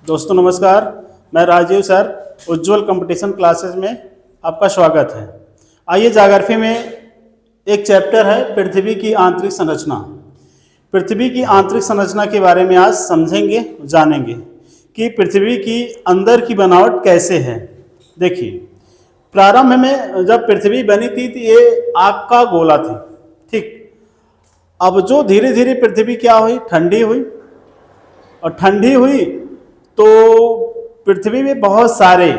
दोस्तों नमस्कार, मैं राजीव सर उज्ज्वल कंपटीशन क्लासेस में आपका स्वागत है। आइए ज्योग्राफी में एक चैप्टर है पृथ्वी की आंतरिक संरचना। पृथ्वी की आंतरिक संरचना के बारे में आज समझेंगे, जानेंगे कि पृथ्वी की अंदर की बनावट कैसे है। देखिए, प्रारंभ में जब पृथ्वी बनी थी तो ये आग का गोला थी, ठीक। अब जो धीरे धीरे पृथ्वी क्या हुई, ठंडी हुई, और ठंडी हुई तो पृथ्वी में बहुत सारे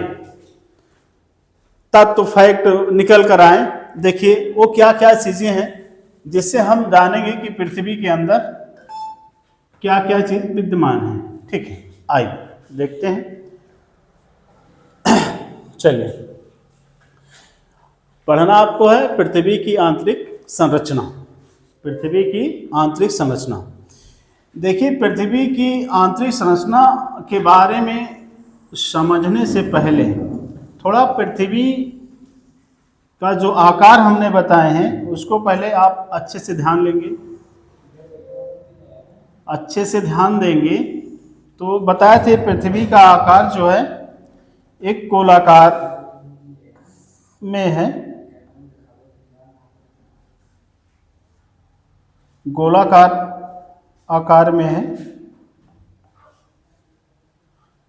तत्व फैक्ट निकल कर आए। देखिए वो क्या क्या चीजें हैं जिससे हम जानेंगे कि पृथ्वी के अंदर क्या क्या चीज विद्यमान है, ठीक है। आइए देखते हैं। चलिए, पढ़ना आपको है पृथ्वी की आंतरिक संरचना। पृथ्वी की आंतरिक संरचना। देखिए, पृथ्वी की आंतरिक संरचना के बारे में समझने से पहले थोड़ा पृथ्वी का जो आकार हमने बताए हैं उसको पहले आप अच्छे से ध्यान लेंगे, अच्छे से ध्यान देंगे तो बताए थे पृथ्वी का आकार जो है एक गोलाकार में है, गोलाकार आकार में है।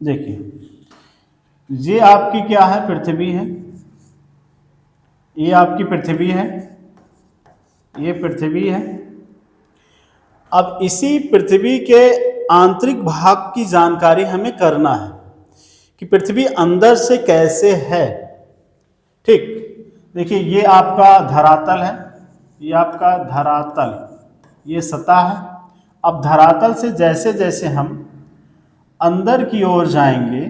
देखिए, ये आपकी क्या है, पृथ्वी है। ये आपकी पृथ्वी है, ये पृथ्वी है। अब इसी पृथ्वी के आंतरिक भाग की जानकारी हमें करना है कि पृथ्वी अंदर से कैसे है, ठीक। देखिए, ये आपका धरातल है, ये आपका धरातल, ये सतह है। अब धरातल से जैसे जैसे हम अंदर की ओर जाएंगे,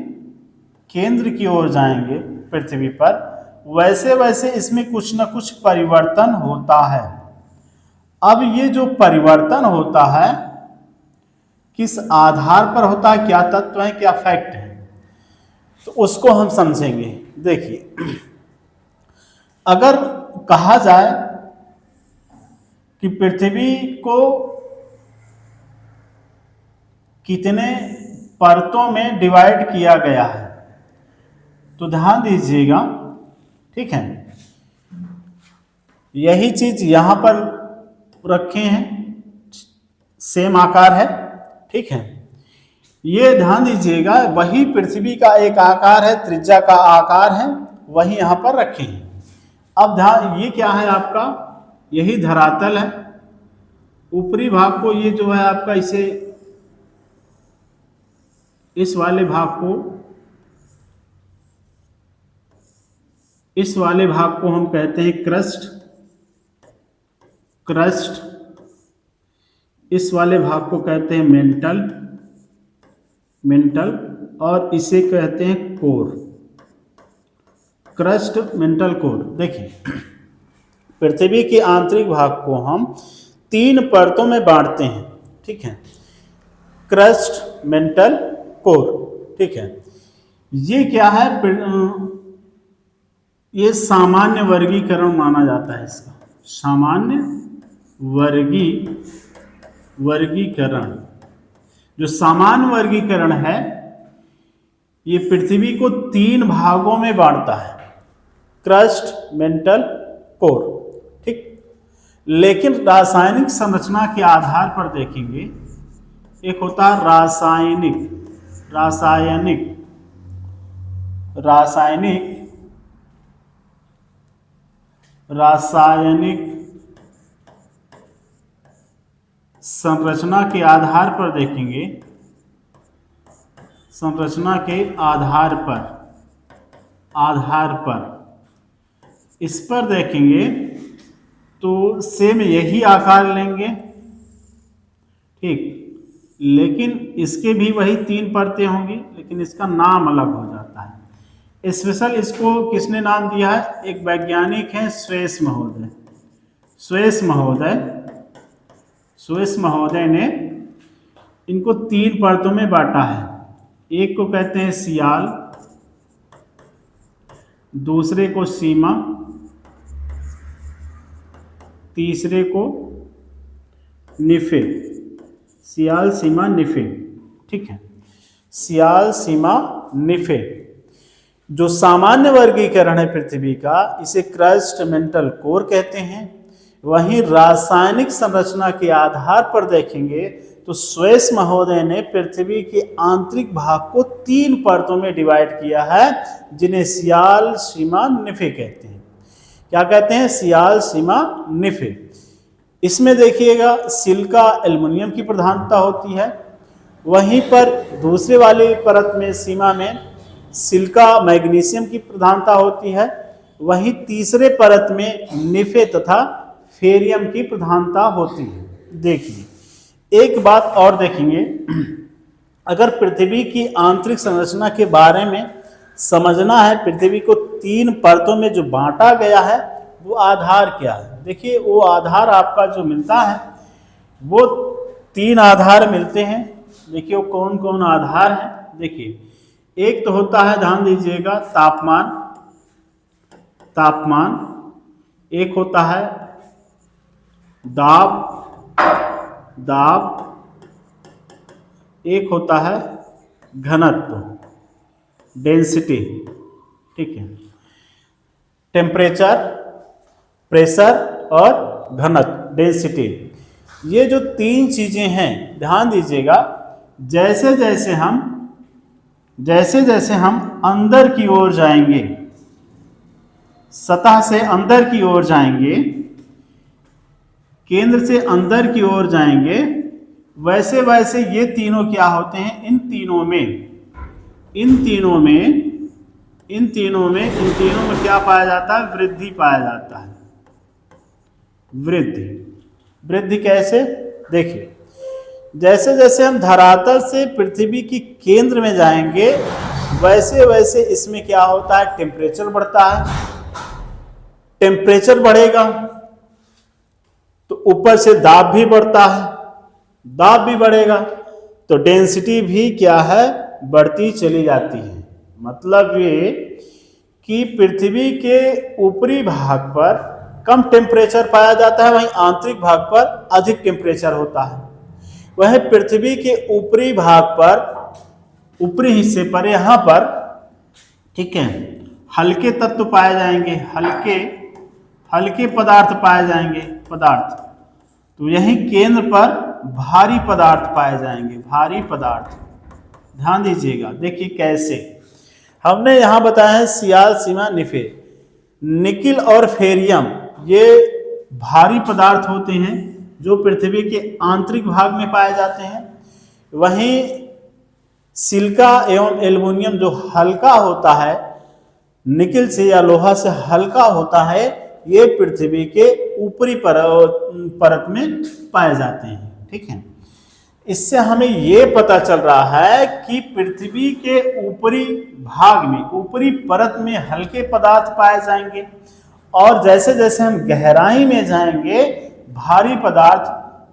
केंद्र की ओर जाएंगे पृथ्वी पर, वैसे वैसे इसमें कुछ ना कुछ परिवर्तन होता है। अब ये जो परिवर्तन होता है किस आधार पर होता है, क्या तत्व है, क्या फैक्ट है, तो उसको हम समझेंगे। देखिए, अगर कहा जाए कि पृथ्वी को कितने परतों में डिवाइड किया गया है तो ध्यान दीजिएगा, ठीक है। यही चीज यहां पर रखे हैं, सेम आकार है, ठीक है। ये ध्यान दीजिएगा, वही पृथ्वी का एक आकार है, त्रिज्या का आकार है, वही यहां पर रखे हैं। अब ध्यान, ये क्या है आपका, यही धरातल है। ऊपरी भाग को, ये जो है आपका, इसे, इस वाले भाग को, इस वाले भाग को हम कहते हैं क्रस्ट, क्रस्ट। इस वाले भाग को कहते हैं मेंटल, मेंटल, और इसे कहते हैं कोर, क्रस्ट, मेंटल, कोर। देखिए, पृथ्वी के आंतरिक भाग को हम 3 परतों में बांटते हैं, ठीक है। क्रस्ट, मेंटल, कोर, ठीक है। ये क्या है, ये सामान्य वर्गीकरण माना जाता है इसका, सामान्य वर्गीकरण। जो सामान्य वर्गीकरण है ये पृथ्वी को 3 भागों में बांटता है, क्रस्ट, मेंटल, कोर, ठीक। लेकिन रासायनिक संरचना के आधार पर देखेंगे, एक होता है रासायनिक संरचना के आधार पर देखेंगे, संरचना के आधार पर इस पर देखेंगे तो सेम यही आकार लेंगे, ठीक। लेकिन इसके भी वही 3 परतें होंगी, लेकिन इसका नाम अलग हो जाता है। स्पेशल इसको किसने नाम दिया है, एक वैज्ञानिक हैं स्वेस महोदय। स्वेस महोदय ने इनको 3 परतों में बांटा है। एक को कहते हैं सियाल, दूसरे को सीमा, तीसरे को निफे, सियाल, सीमा, निफे, ठीक है। सियाल, सीमा, निफे। जो सामान्य वर्गीकरण है पृथ्वी का, इसे क्रस्ट, मेंटल, कोर कहते हैं। वहीं रासायनिक संरचना के आधार पर देखेंगे तो स्वेस महोदय ने पृथ्वी के आंतरिक भाग को 3 परतों में डिवाइड किया है, जिन्हें सियाल, सीमा, निफे कहते हैं। क्या कहते हैं? सियाल, सीमा, निफे। इसमें देखिएगा सिलिका, एल्युमिनियम की प्रधानता होती है। वहीं पर दूसरे वाली परत में, सीमा में, सिलिका, मैग्नीशियम की प्रधानता होती है। वहीं तीसरे परत में निफे तथा फेरियम की प्रधानता होती है। देखिए एक बात और देखेंगे, अगर पृथ्वी की आंतरिक संरचना के बारे में समझना है, पृथ्वी को 3 परतों में जो बांटा गया है वो आधार क्या है। देखिए वो आधार आपका जो मिलता है वो 3 आधार मिलते हैं। देखिए वो कौन कौन आधार है। देखिए एक तो होता है, ध्यान दीजिएगा, तापमान, एक होता है दाब, एक होता है घनत्व, डेंसिटी, ठीक है, टेम्परेचर, प्रेशर और घनत्व, डेंसिटी। ये जो 3 चीजें हैं, ध्यान दीजिएगा, जैसे जैसे हम अंदर की ओर जाएंगे, सतह से अंदर की ओर जाएंगे, केंद्र से अंदर की ओर जाएंगे, वैसे वैसे ये तीनों क्या होते हैं, इन तीनों में क्या पाया जाता है? वृद्धि पाया जाता है। वृद्धि कैसे? देखिए जैसे जैसे हम धरातल से पृथ्वी की केंद्र में जाएंगे, वैसे वैसे इसमें क्या होता है? टेम्परेचर बढ़ता है। टेम्परेचर बढ़ेगा तो ऊपर से दाब भी बढ़ता है, दाब भी बढ़ेगा तो डेंसिटी भी क्या है? बढ़ती चली जाती है। मतलब ये कि पृथ्वी के ऊपरी भाग पर कम टेम्परेचर पाया जाता है, वहीं आंतरिक भाग पर अधिक टेम्परेचर होता है। वह पृथ्वी के ऊपरी भाग पर, ऊपरी हिस्से पर, यहाँ पर, ठीक है, हल्के तत्व पाए जाएंगे, हल्के पदार्थ पाए जाएंगे, तो यही केंद्र पर भारी पदार्थ पाए जाएंगे, भारी पदार्थ। ध्यान दीजिएगा, देखिए कैसे हमने यहाँ बताया है सियाल, सीमा, निफे। निकिल और फेरियम ये भारी पदार्थ होते हैं जो पृथ्वी के आंतरिक भाग में पाए जाते हैं। वहीं सिलिका एवं एल्युमिनियम जो हल्का होता है, निकिल से या लोहा से हल्का होता है, ये पृथ्वी के ऊपरी परत में पाए जाते हैं। ठीक है, इससे हमें ये पता चल रहा है कि पृथ्वी के ऊपरी भाग में, ऊपरी परत में हल्के पदार्थ पाए जाएंगे, और जैसे जैसे हम गहराई में जाएंगे भारी पदार्थ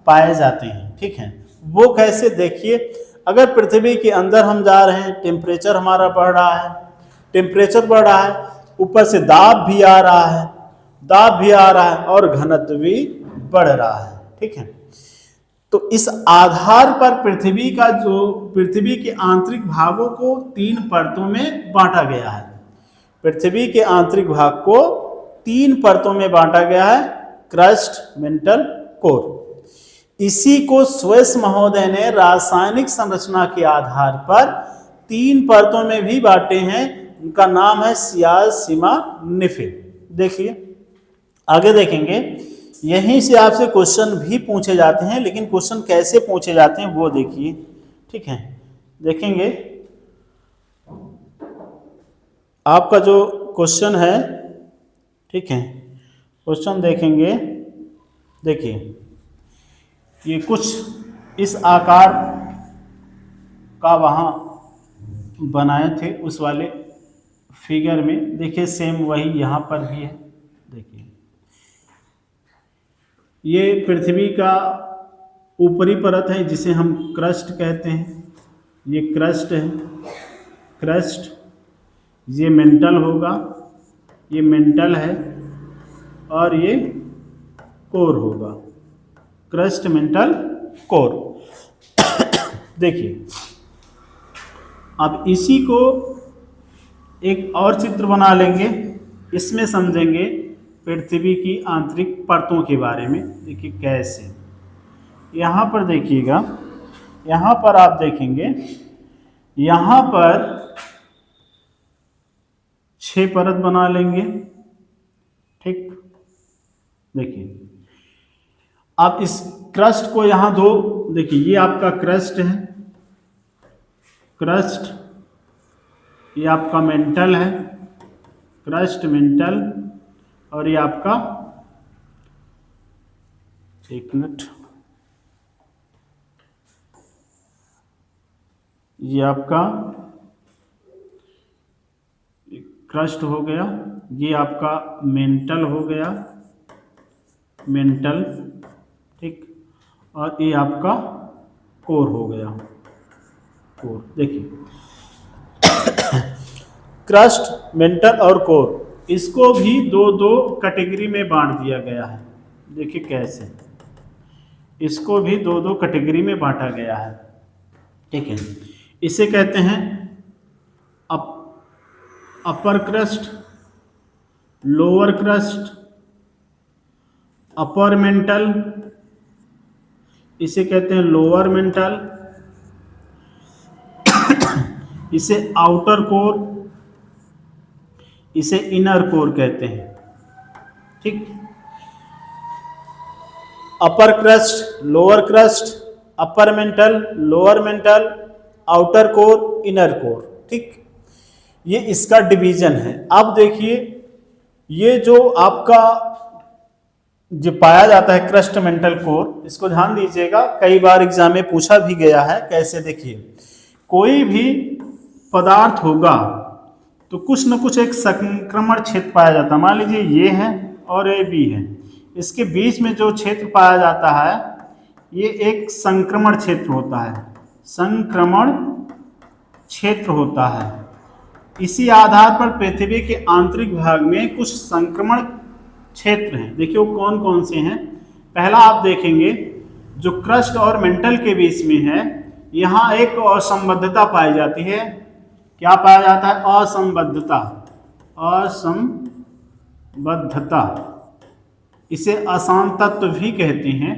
पाए जाते हैं। ठीक है, वो कैसे? देखिए, अगर पृथ्वी के अंदर हम जा रहे हैं, टेम्परेचर हमारा बढ़ रहा है, टेम्परेचर बढ़ रहा है, ऊपर से दाब भी आ रहा है, और घनत्व भी बढ़ रहा है। ठीक है, तो इस आधार पर पृथ्वी के आंतरिक भागों को 3 परतों में बांटा गया है। पृथ्वी के आंतरिक भाग को 3 परतों में बांटा गया है, क्रस्ट, मेंटल, कोर। इसी को स्वेस महोदय ने रासायनिक संरचना के आधार पर 3 परतों में भी बांटे हैं। उनका नाम है सियाल, सीमा, निफे। देखिए आगे देखेंगे, यहीं से आपसे क्वेश्चन भी पूछे जाते हैं, लेकिन क्वेश्चन कैसे पूछे जाते हैं वो देखिए। ठीक है, देखेंगे आपका जो क्वेश्चन है, ठीक है, क्वेश्चन देखेंगे। देखिए ये कुछ इस आकार का वहाँ बनाए थे उस वाले फिगर में। देखिए सेम वही यहाँ पर भी है। देखिए ये पृथ्वी का ऊपरी परत है जिसे हम क्रस्ट कहते हैं। ये क्रस्ट है, क्रस्ट। ये मेंटल होगा, ये मेंटल है, और ये कोर होगा, क्रस्ट, मेंटल, कोर। देखिए अब इसी को एक और चित्र बना लेंगे, इसमें समझेंगे पृथ्वी की आंतरिक परतों के बारे में। देखिए कैसे, यहाँ पर देखिएगा, यहाँ पर आप देखेंगे, यहाँ पर 6 परत बना लेंगे। ठीक, देखिए आप इस क्रस्ट को यहाँ दो, देखिए ये आपका क्रस्ट है, क्रस्ट, ये आपका मेंटल है, क्रस्ट मेंटल, और ये आपका, एक मिनट, ये आपका क्रस्ट हो गया, ये आपका मेंटल हो गया, मेंटल, ठीक, और ये आपका कोर हो गया, कोर। देखिए क्रस्ट, मेंटल और कोर, इसको भी दो दो कैटेगरी में बांट दिया गया है। देखिए कैसे, इसको भी दो दो कैटेगरी में बांटा गया है। ठीक है, इसे कहते हैं upper crust, lower crust, upper mantle, इसे कहते हैं लोअर मेंटल, इसे आउटर कोर, इसे इनर कोर कहते हैं। ठीक, upper crust, lower crust, upper mantle, lower mantle, outer core, inner core. ठीक, ये इसका डिवीजन है। अब देखिए ये जो आपका जो पाया जाता है क्रस्ट मेंटल कोर, इसको ध्यान दीजिएगा, कई बार एग्जाम में पूछा भी गया है। कैसे, देखिए कोई भी पदार्थ होगा तो कुछ न कुछ एक संक्रमण क्षेत्र पाया जाता है। मान लीजिए ये है और ये भी है, इसके बीच में जो क्षेत्र पाया जाता है ये एक संक्रमण क्षेत्र होता है, संक्रमण क्षेत्र होता है। इसी आधार पर पृथ्वी के आंतरिक भाग में कुछ संक्रमण क्षेत्र हैं। देखिए वो कौन कौन से हैं। पहला आप देखेंगे जो क्रस्ट और मेंटल के बीच में है, यहाँ एक असंबद्धता पाई जाती है। क्या पाया जाता है? असंबद्धता, असंबद्धता, इसे अशांत तत्व भी कहते हैं।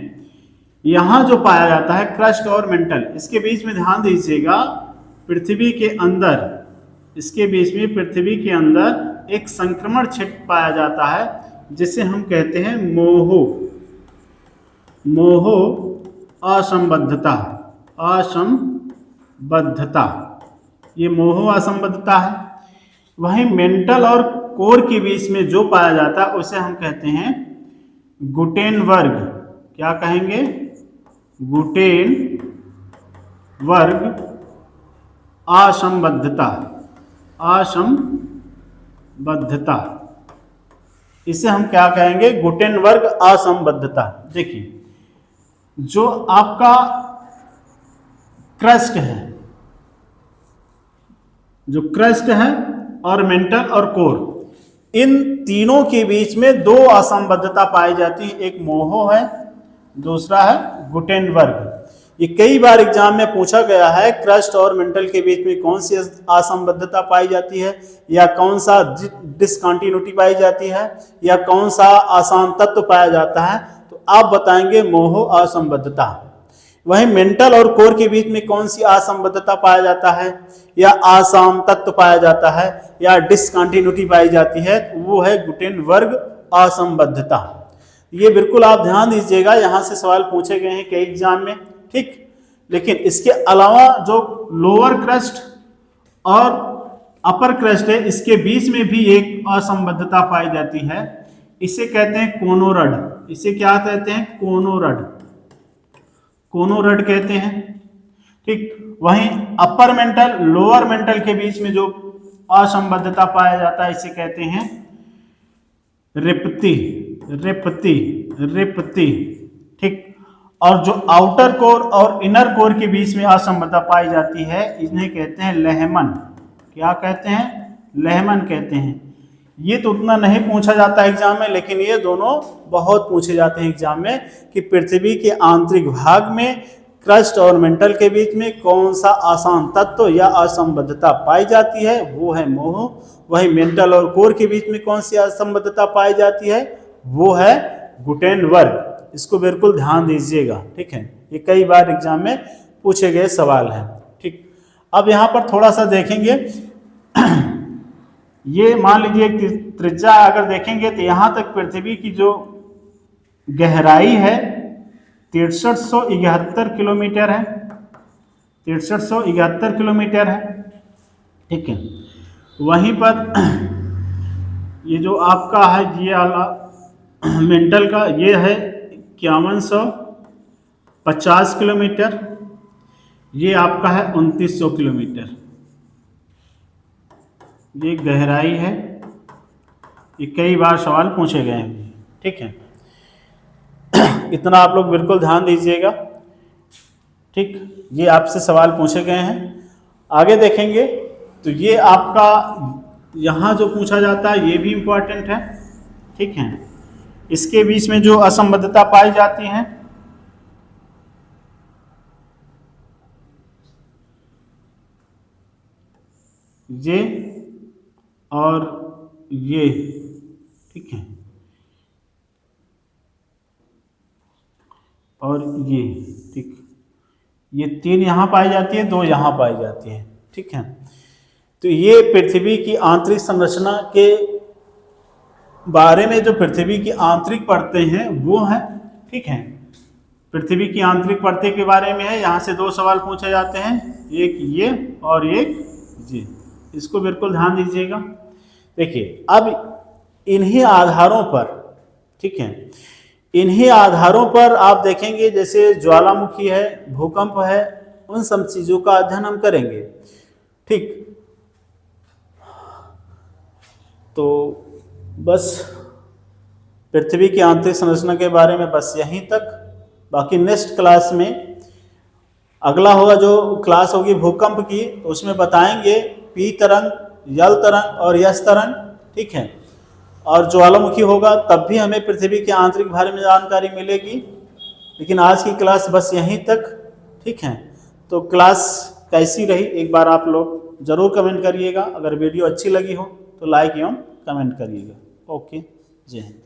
यहाँ जो पाया जाता है क्रस्ट और मेंटल, इसके बीच में ध्यान दीजिएगा, पृथ्वी के अंदर, इसके बीच में पृथ्वी के अंदर एक संक्रमण क्षेत्र पाया जाता है जिसे हम कहते हैं मोहो, मोहो असंबद्धता, असंबद्धता, ये मोहो असंबद्धता है। वहीं मेंटल और कोर के बीच में जो पाया जाता है उसे हम कहते हैं गुटेनबर्ग। क्या कहेंगे? गुटेनबर्ग असंबद्धता, असंबद्धता, इसे हम क्या कहेंगे? गुटेनबर्ग असंबद्धता। देखिए जो आपका क्रस्ट है, जो क्रस्ट है और मेंटल और कोर, इन तीनों के बीच में दो असंबद्धता पाई जाती है। एक मोहो है, दूसरा है गुटेनबर्ग। ये कई बार एग्जाम में पूछा गया है, क्रस्ट और मेंटल के बीच में कौन सी असंबद्धता पाई जाती है, या कौन सा डिसकंटिन्यूटी पाई जाती है, या कौन सा अशांत तत्व पाया जाता है, तो आप बताएंगे मोहो असंबद्धता। वहीं मेंटल और कोर के बीच में कौन सी असंबद्धता पाया जाता है, या अशांत तत्व पाया जाता है, या डिसकंटिन्यूटी पाई जाती है, वो है गुटेनबर्ग असंबद्धता। ये बिल्कुल आप ध्यान दीजिएगा, यहाँ से सवाल पूछे गए हैं कई एग्जाम में। ठीक, लेकिन इसके अलावा जो लोअर क्रस्ट और अपर क्रस्ट है, इसके बीच में भी एक असंबद्धता पाई जाती है, इसे कहते हैं कोनोरड। इसे क्या कहते हैं? कोनोरड, कोनोरड कहते हैं। ठीक, वहीं अपर मेंटल लोअर मेंटल के बीच में जो असंबद्धता पाया जाता है इसे कहते हैं रिपति, रिपति, रिपति। ठीक, और जो आउटर कोर और इनर कोर के बीच में असंबद्धता पाई जाती है इन्हें कहते हैं लहमन। क्या कहते हैं? लहमन कहते हैं। ये तो उतना नहीं पूछा जाता है एग्जाम में, लेकिन ये दोनों बहुत पूछे जाते हैं एग्जाम में कि पृथ्वी के आंतरिक भाग में क्रस्ट और मेंटल के बीच में कौन सा आसान तत्व या असंबद्धता पाई जाती है, वो है मोह। वही मेंटल और कोर के बीच में कौन सी असंबद्धता पाई जाती है, वो है गुटेनबर्ग। इसको बिल्कुल ध्यान दीजिएगा, ठीक है, ये कई बार एग्जाम में पूछे गए सवाल हैं। ठीक, अब यहाँ पर थोड़ा सा देखेंगे ये मान लीजिए त्रिज्या अगर देखेंगे तो यहाँ तक पृथ्वी की जो गहराई है 6371 किलोमीटर है, 6371 किलोमीटर है, ठीक है। वहीं पर ये जो आपका है ये वाला मेंटल का ये है 5150 किलोमीटर, ये आपका है 2900 किलोमीटर, ये गहराई है। ये कई बार सवाल पूछे गए हैं, ठीक है। इतना आप लोग बिल्कुल ध्यान दीजिएगा, ठीक, ये आपसे सवाल पूछे गए हैं। आगे देखेंगे तो ये आपका यहाँ जो पूछा जाता है ये भी इम्पोर्टेंट है, ठीक है। इसके बीच में जो असंबद्धता पाई जाती है, ये और ये, ठीक है, और ये, ठीक, ये 3 यहाँ पाई जाती है, 2 यहाँ पाई जाती है, ठीक है। तो ये पृथ्वी की आंतरिक संरचना के बारे में जो पृथ्वी की आंतरिक परतें हैं वो हैं, ठीक है। पृथ्वी की आंतरिक परतें के बारे में है, यहाँ से 2 सवाल पूछे जाते हैं, एक ये और एक ये, इसको बिल्कुल ध्यान दीजिएगा। देखिए अब इन्हीं आधारों पर, ठीक है, इन्हीं आधारों पर आप देखेंगे जैसे ज्वालामुखी है, भूकंप है, उन सब चीज़ों का अध्ययन हम करेंगे, ठीक। तो बस पृथ्वी की आंतरिक संरचना के बारे में बस यहीं तक। बाकी नेक्स्ट क्लास में अगला होगा जो क्लास होगी भूकंप की, तो उसमें बताएंगे पी तरंग, यल तरंग और यस तरंग, ठीक है। और ज्वालामुखी होगा तब भी हमें पृथ्वी के आंतरिक बारे में जानकारी मिलेगी। लेकिन आज की क्लास बस यहीं तक, ठीक है। तो क्लास कैसी रही एक बार आप लोग ज़रूर कमेंट करिएगा। अगर वीडियो अच्छी लगी हो तो लाइक एवं कमेंट करिएगा। ओके, जय हिंद।